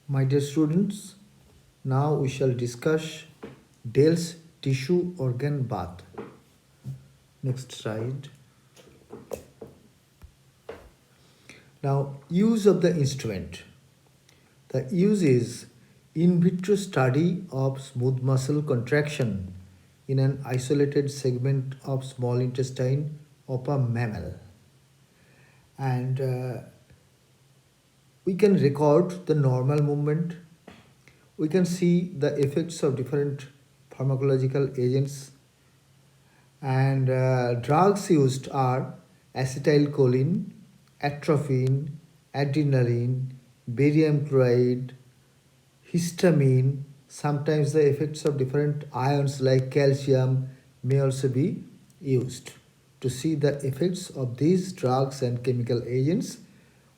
My dear students, now we shall discuss Dale's tissue organ bath. Next slide. Now, use of the instrument. The use is in vitro study of smooth muscle contraction in an isolated segment of small intestine of a mammal. And we can record the normal movement. We can see the effects of different pharmacological agents, and drugs used are acetylcholine, atropine, adrenaline, barium chloride, histamine. Sometimes the effects of different ions like calcium may also be used to see the effects of these drugs and chemical agents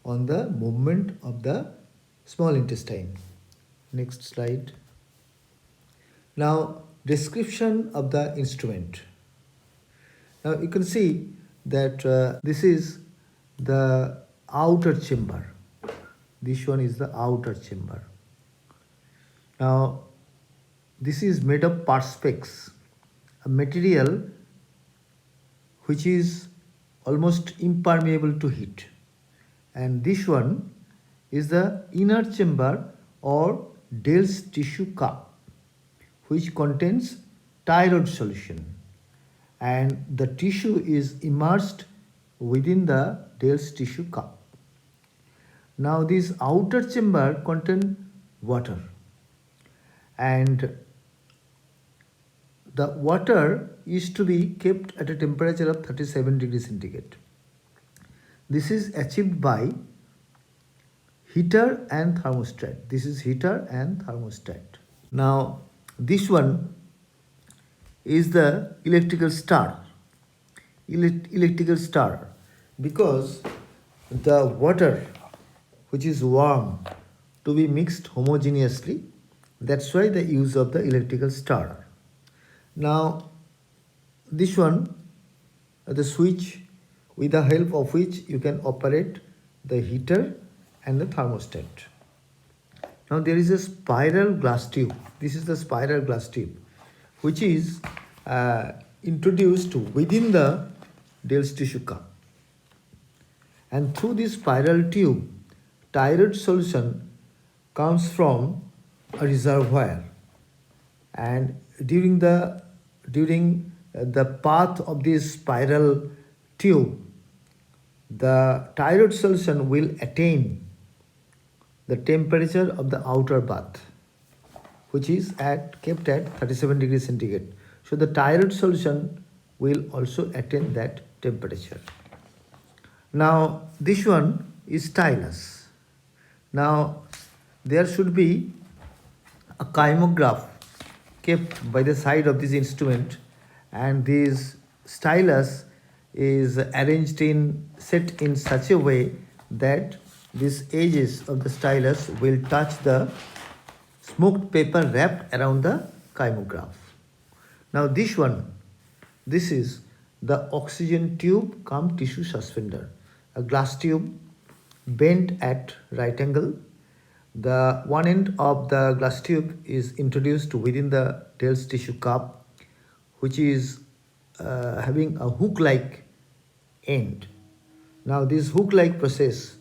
on the movement of the small intestine. Next slide. Now, description of the instrument. Now, you can see that this is the outer chamber. This one is the outer chamber. Now, this is made of perspex, a material which is almost impermeable to heat. And this one is the inner chamber or Dale's tissue cup, which contains thyroid solution, and the tissue is immersed within the Dale's tissue cup. Now this outer chamber contains water, and the water is to be kept at a temperature of 37 degrees centigrade. This is achieved by heater and thermostat. This is heater and thermostat. Now this one is the electrical stirrer. Electrical stirrer, because the water which is warm to be mixed homogeneously, that's why the use of the electrical stirrer. Now this one, the switch with the help of which you can operate the heater and the thermostat. Now there is a spiral glass tube. This is the spiral glass tube which is introduced within the Dale's tissue cup. And through this spiral tube, thyroid solution comes from a reservoir, and during the path of this spiral tube, the thyroid solution will attain the temperature of the outer bath, which is kept at 37 degrees centigrade. So the thyroid solution will also attain that temperature. Now this one is stylus. Now there should be a kymograph kept by the side of this instrument, and this stylus is set in such a way that these edges of the stylus will touch the smoked paper wrapped around the kymograph. Now this is the oxygen tube cum tissue suspender, a glass tube bent at right angle. The one end of the glass tube is introduced within the Dale's tissue cup, which is having a hook-like end. Now this hook-like process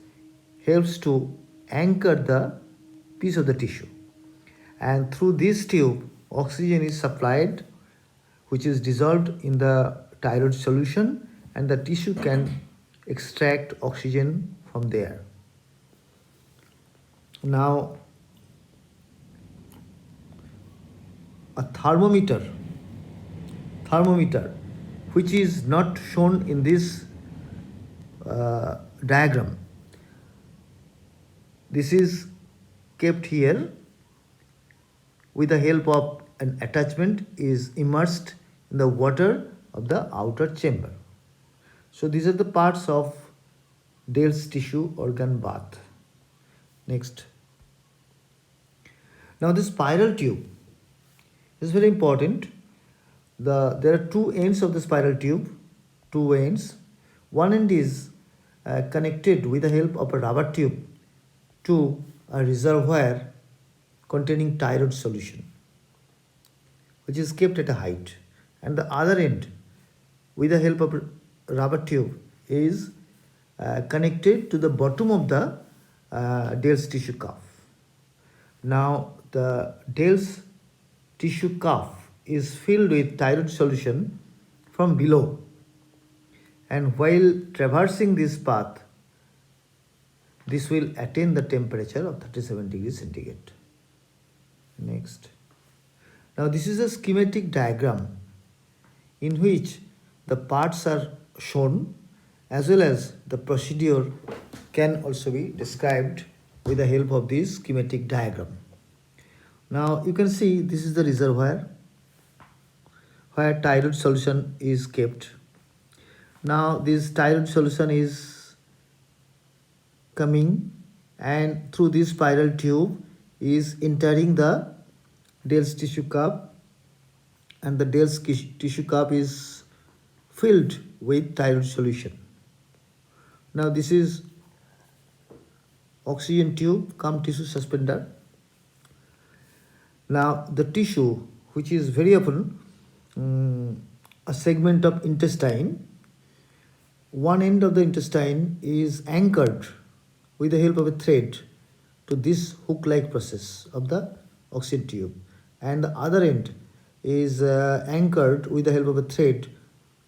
helps to anchor the piece of the tissue, and through this tube oxygen is supplied, which is dissolved in the thyroid solution, and the tissue can extract oxygen from there. Now a thermometer which is not shown in this diagram. This is kept here with the help of an attachment, is immersed in the water of the outer chamber. So these are the parts of Dale's tissue organ bath. Next. Now the spiral tube is very important. There are two ends of the spiral tube, two ends. One end is connected with the help of a rubber tube to a reservoir containing thyroid solution, which is kept at a height, and the other end, with the help of a rubber tube, is connected to the bottom of the Dale's tissue cuff. Now the Dale's tissue cuff is filled with thyroid solution from below, and while traversing this path, this will attain the temperature of 37 degrees centigrade. Next. Now this is a schematic diagram in which the parts are shown, as well as the procedure can also be described with the help of this schematic diagram. Now you can see this is the reservoir where thyroid solution is kept. Now this thyroid solution is coming, and through this spiral tube is entering the Dale's tissue cup, and the Dale's tissue cup is filled with thyroid solution. Now this is oxygen tube cum tissue suspender. Now the tissue, which is very often a segment of intestine, one end of the intestine is anchored with the help of a thread to this hook-like process of the oxygen tube, and the other end is anchored with the help of a thread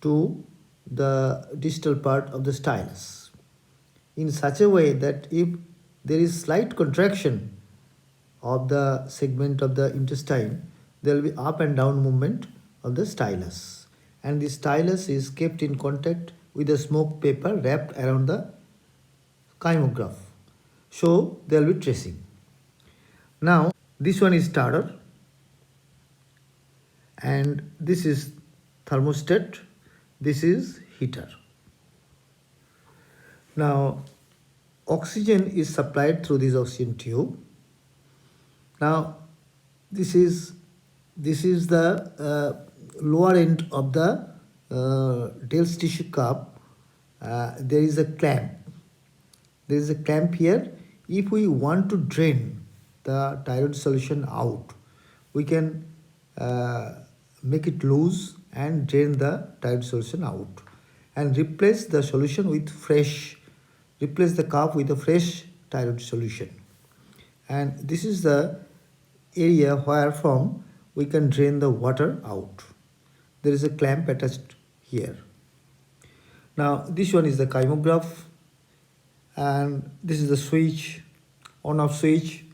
to the distal part of the stylus, in such a way that if there is slight contraction of the segment of the intestine, there will be up and down movement of the stylus, and the stylus is kept in contact with a smoke paper wrapped around the kymograph, so there will be tracing. Now this one is starter, and this is thermostat, this is heater. Now oxygen is supplied through this oxygen tube. Now this is the lower end of the Dale's tissue cup. There is a clamp. There is a clamp here. If we want to drain the thyroid solution out, we can make it loose and drain the thyroid solution out, and replace the solution with replace the cup with a fresh thyroid solution. And this is the area where from we can drain the water out. There is a clamp attached here. Now this one is the kymograph, and this is the switch, on off switch,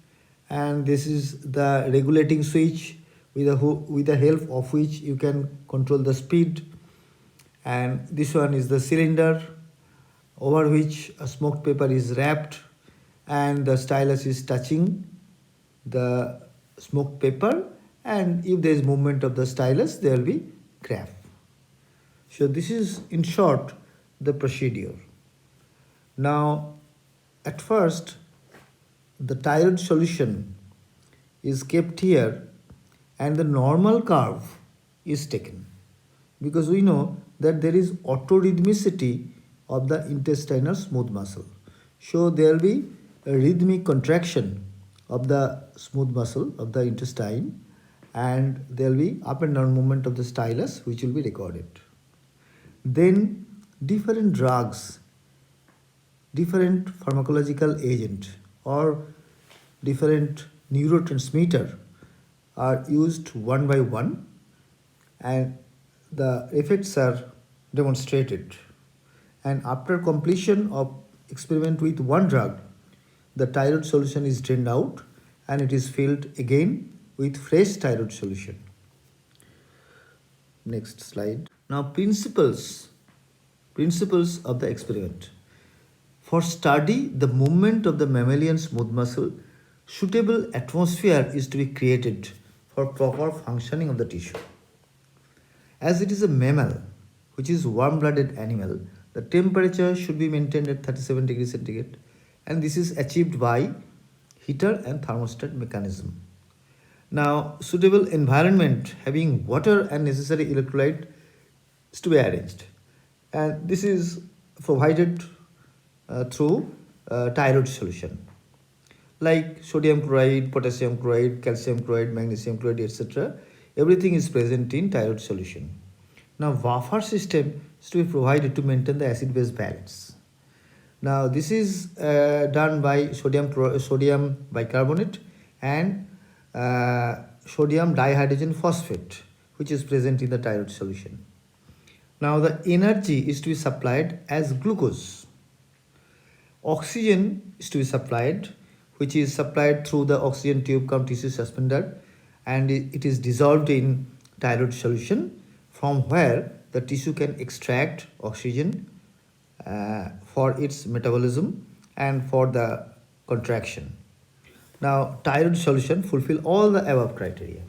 and this is the regulating switch with the help of which you can control the speed. And this one is the cylinder over which a smoke paper is wrapped, and the stylus is touching the smoke paper, and if there is movement of the stylus, there will be graph. So this is in short the procedure. Now at first the thyroid solution is kept here, and the normal curve is taken, because we know that there is autorhythmicity of the intestinal smooth muscle. So there will be a rhythmic contraction of the smooth muscle of the intestine, and there will be up and down movement of the stylus, which will be recorded. Then different drugs, different pharmacological agent or different neurotransmitter are used one by one, and the effects are demonstrated. And after completion of experiment with one drug, the thyroid solution is drained out, and it is filled again with fresh thyroid solution. Next slide. Now principles of the experiment. For study the movement of the mammalian smooth muscle, suitable atmosphere is to be created for proper functioning of the tissue. As it is a mammal, which is warm-blooded animal, the temperature should be maintained at 37 degrees centigrade, and this is achieved by heater and thermostat mechanism. Now, suitable environment having water and necessary electrolyte is to be arranged, and this is provided through thyroid solution. like sodium chloride, potassium chloride, calcium chloride, magnesium chloride, etc. Everything is present in thyroid solution. Now, buffer system is to be provided to maintain the acid-base balance. Now, this is done by sodium bicarbonate and sodium dihydrogen phosphate, which is present in the thyroid solution. Now, the energy is to be supplied as glucose. Oxygen is to be supplied, which is supplied through the oxygen tube cum tissue suspender, and it is dissolved in thyroid solution, from where the tissue can extract oxygen for its metabolism and for the contraction. Now, thyroid solution fulfill all the above criteria.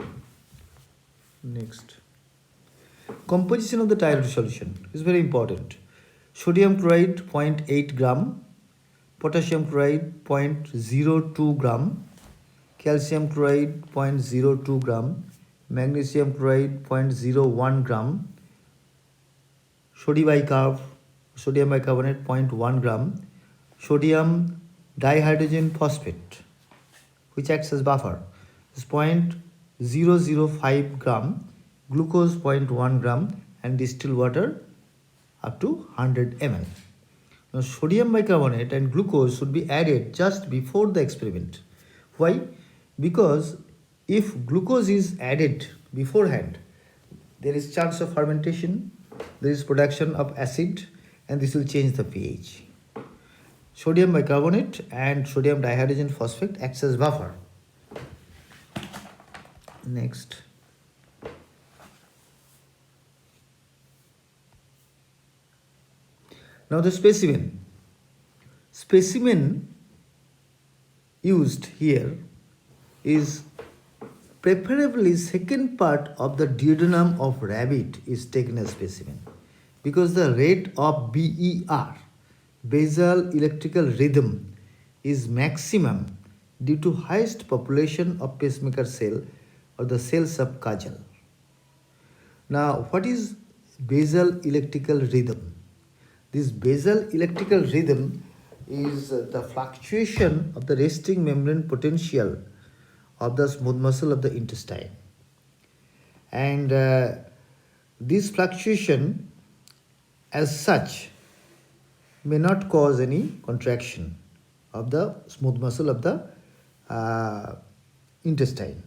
Next. Composition of the thyroid solution is very important. Sodium chloride 0.8 gram, potassium chloride 0.02 gram, calcium chloride 0.02 gram, magnesium chloride 0.01 gram, sodium bicarbonate 0.1 gram, sodium dihydrogen phosphate, which acts as buffer, is 0.005 gram, glucose 0.1 gram, and distilled water up to 100 ml. Now, sodium bicarbonate and glucose should be added just before the experiment. Why? Because if glucose is added beforehand, there is chance of fermentation, there is production of acid, and this will change the pH. Sodium bicarbonate and sodium dihydrogen phosphate acts as buffer. Next. Now the specimen. Specimen used here is preferably second part of the duodenum of rabbit is taken as specimen, because the rate of BER, basal electrical rhythm, is maximum due to highest population of pacemaker cell or the cells of Kajal. Now, what is basal electrical rhythm? This basal electrical rhythm is the fluctuation of the resting membrane potential of the smooth muscle of the intestine. And this fluctuation as such may not cause any contraction of the smooth muscle of the intestine,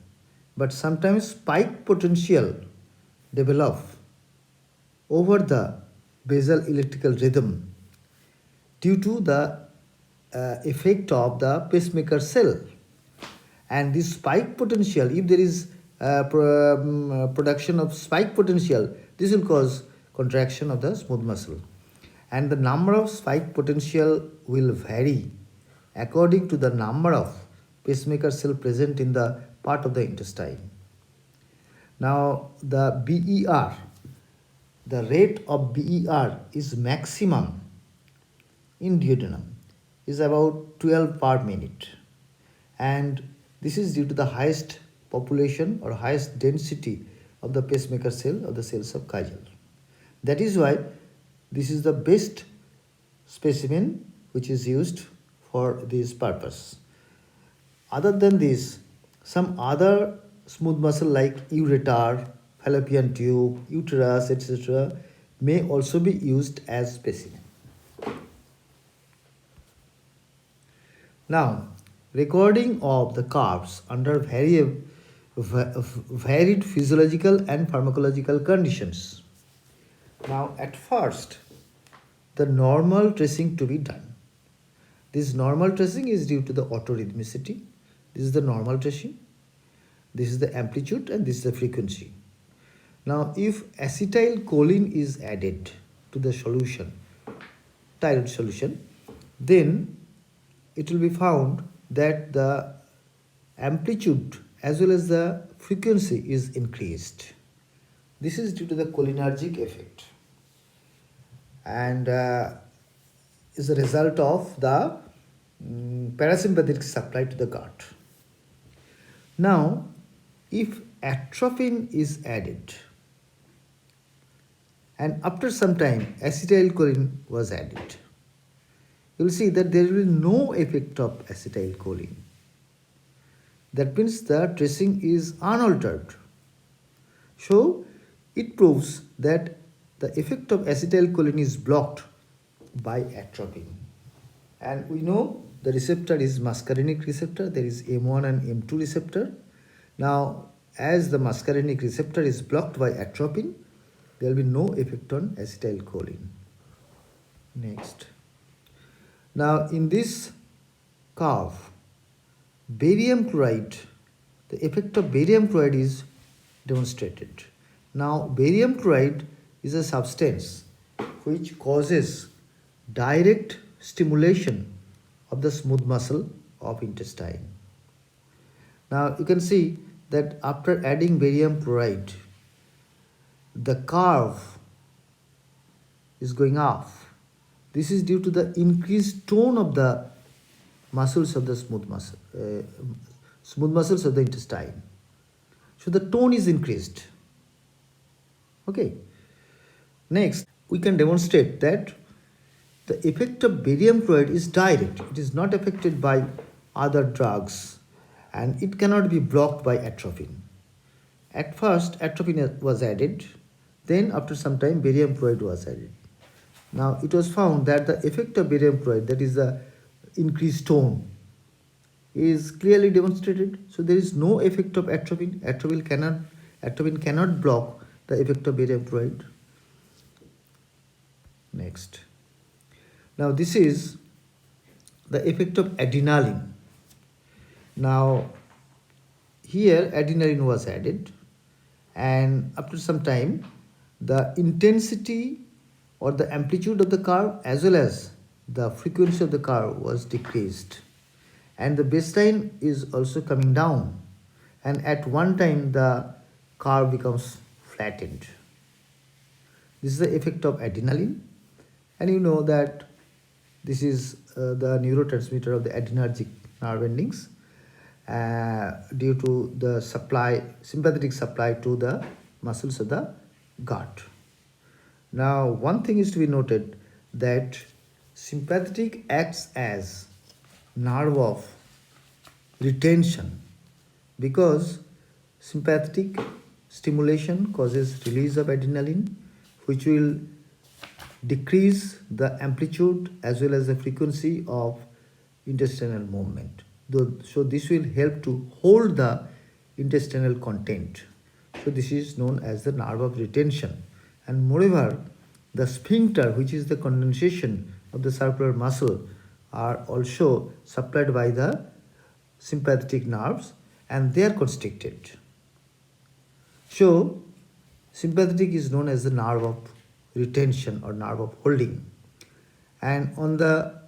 but sometimes spike potential develop over the basal electrical rhythm due to the effect of the pacemaker cell. And this spike potential, if there is production of spike potential, this will cause contraction of the smooth muscle. And the number of spike potential will vary according to the number of pacemaker cell present in the part of the intestine. Now the BER, the rate of BER is maximum in duodenum, is about 12 per minute, and this is due to the highest population or highest density of the pacemaker cell or the cells of Kajal. That is why this is the best specimen which is used for this purpose. Other than this, some other smooth muscle like ureter, fallopian tube, uterus, etc. may also be used as specimen. Now, recording of the curves under varied physiological and pharmacological conditions. Now, at first, the normal tracing to be done. This normal tracing is due to the autorhythmicity. This is the normal tracing. This is the amplitude and this is the frequency. Now, if acetylcholine is added to the solution, thyroid solution, then it will be found that the amplitude as well as the frequency is increased. This is due to the cholinergic effect and is a result of the parasympathetic supply to the gut. Now, if atropine is added and after some time acetylcholine was added, you will see that there will be no effect of acetylcholine That means the tracing is unaltered. So it proves that the effect of acetylcholine is blocked by atropine. And we know the receptor is muscarinic receptor. There is M1 and M2 receptor. Now, as the muscarinic receptor is blocked by atropine, there will be no effect on acetylcholine. Next. Now, in this curve, barium chloride, the effect of barium chloride is demonstrated. Now, barium chloride is a substance which causes direct stimulation of the smooth muscle of intestine. Now, you can see that after adding barium chloride, the curve is going up. This is due to the increased tone of the muscles of the smooth muscles of the intestine. So the tone is increased. Okay. Next, we can demonstrate that the effect of barium chloride is direct. It is not affected by other drugs and it cannot be blocked by atropine. At first, atropine was added, then after some time, barium chloride was added. Now, it was found that the effect of barium chloride, that is the increased tone, is clearly demonstrated. So, there is no effect of atropine. Atropine cannot block the effect of barium chloride. Next. Now, this is the effect of adrenaline. Now, here adrenaline was added, and after some time, the intensity or the amplitude of the curve as well as the frequency of the curve was decreased, and the baseline is also coming down, and at one time the curve becomes flattened. This is the effect of adrenaline, and you know that this is the neurotransmitter of the adrenergic nerve endings due to the sympathetic supply to the muscles of the gut. Now, one thing is to be noted that sympathetic acts as nerve of retention because sympathetic stimulation causes release of adrenaline, which will decrease the amplitude as well as the frequency of intestinal movement. So this will help to hold the intestinal content. So this is known as the nerve of retention. And moreover, the sphincter, which is the condensation of the circular muscle, are also supplied by the sympathetic nerves and they are constricted. So sympathetic is known as the nerve of retention or nerve of holding. And on the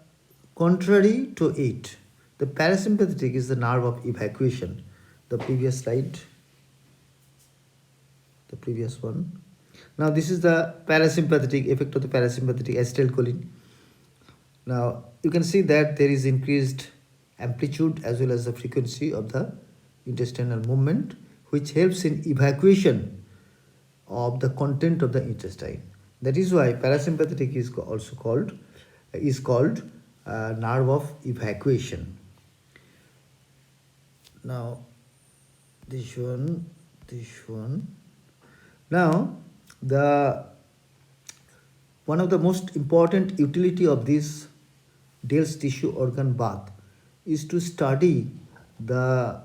contrary to it, the parasympathetic is the nerve of evacuation. The previous slide, the previous one. Now this is the parasympathetic effect of the parasympathetic acetylcholine. Now you can see that there is increased amplitude as well as the frequency of the intestinal movement, which helps in evacuation of the content of the intestine. That is why parasympathetic is also called nerve of evacuation. Now this one. Now one of the most important utility of this Dale's tissue organ bath is to study the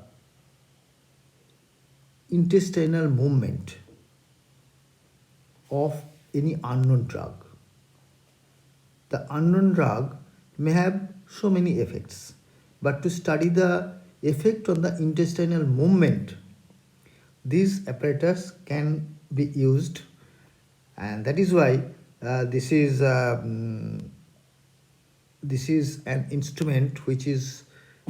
intestinal movement of any unknown drug. The unknown drug may have so many effects, but to study the effect on the intestinal movement, these apparatus can be used, and that is why this is an instrument which is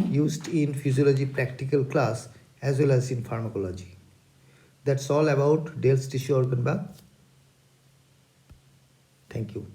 used in physiology practical class as well as in pharmacology. That's all about Dale's tissue organ bath. Thank you.